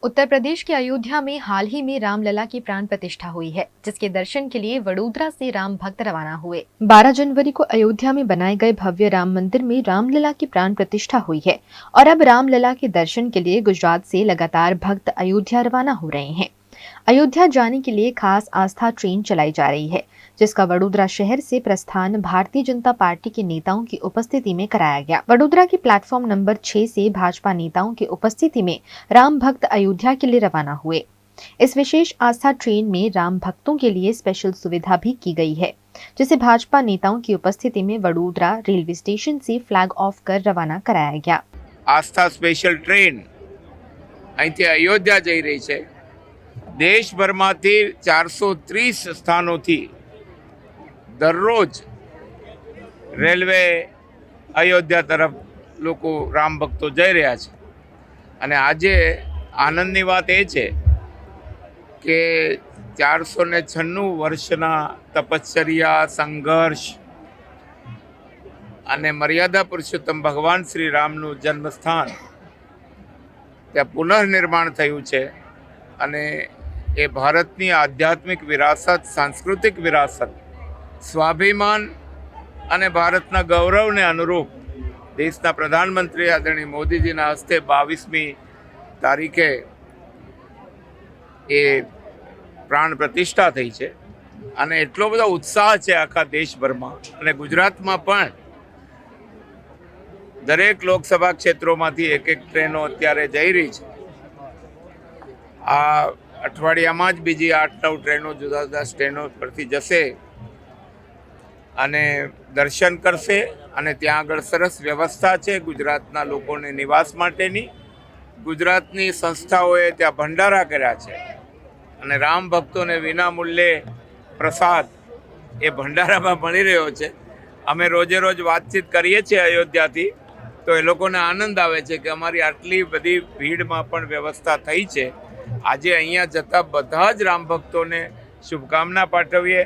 उत्तर प्रदेश के अयोध्या में हाल ही में रामलला की प्राण प्रतिष्ठा हुई है, जिसके दर्शन के लिए वडोदरा से राम भक्त रवाना हुए। 12 जनवरी को अयोध्या में बनाए गए भव्य राम मंदिर में रामलला की प्राण प्रतिष्ठा हुई है और अब रामलला के दर्शन के लिए गुजरात से लगातार भक्त अयोध्या रवाना हो रहे हैं। अयोध्या जाने के लिए खास आस्था ट्रेन चलाई जा रही है, जिसका वडोदरा शहर से प्रस्थान भारतीय जनता पार्टी के नेताओं की उपस्थिति में कराया गया। वडोदरा के प्लेटफॉर्म नंबर 6 से भाजपा नेताओं की उपस्थिति में राम भक्त अयोध्या के लिए रवाना हुए। इस विशेष आस्था ट्रेन में राम भक्तों के लिए स्पेशल सुविधा भी की गई है, जिसे भाजपा नेताओं की उपस्थिति में वडोदरा रेलवे स्टेशन से फ्लैग ऑफ कर रवाना कराया गया। आस्था स्पेशल ट्रेन અહીંથી અયોધ્યા જઈ રહી છે। દેશભરમાંથી 430 સ્થાનોથી દરરોજ રેલવે અયોધ્યા તરફ લોકો રામ ભક્તો જઈ રહ્યા છે અને આજે આનંદની વાત એ છે કે 496 વર્ષના તપશ્ચર્યા સંઘર્ષ અને મર્યાદા પુરુષોત્તમ ભગવાન શ્રી રામનું જન્મસ્થાન ત્યાં પુનઃનિર્માણ થયું છે અને એ ભારતની આધ્યાત્મિક વિરાસત, સાંસ્કૃતિક વિરાસત, સ્વાભિમાન અને ભારતના ગૌરવને અનુરૂપ દેશના પ્રધાનમંત્રી આદરણીય મોદીજીના હસ્તે 22મી તારીખે એ પ્રાણ પ્રતિષ્ઠા થઈ છે અને એટલો બધો ઉત્સાહ છે આખા દેશભરમાં અને ગુજરાતમાં પણ દરેક લોકસભા ક્ષેત્રોમાંથી એક ટ્રેનો અત્યારે જઈ રહી છે। આ અઠવાડિયામાં જ બીજી 8-9 ટ્રેનો જુદા જુદા સ્ટેશનો પરથી જશે અને દર્શન કરશે અને ત્યાં આગળ સરસ વ્યવસ્થા છે ગુજરાતના લોકોને નિવાસ માટેની। ગુજરાતની સંસ્થાઓએ ત્યાં ભંડારા કર્યા છે અને રામ ભક્તોને વિના મૂલ્યે પ્રસાદ એ ભંડારામાં મળી રહ્યો છે। અમે રોજે રોજ વાતચીત કરીએ છીએ અયોધ્યાથી, તો એ લોકોને આનંદ આવે છે કે અમારી આટલી બધી ભીડમાં પણ વ્યવસ્થા થઈ છે। આજે અહીંયા જતા બધા જ રામ ભક્તોને શુભકામના પાઠવીએ।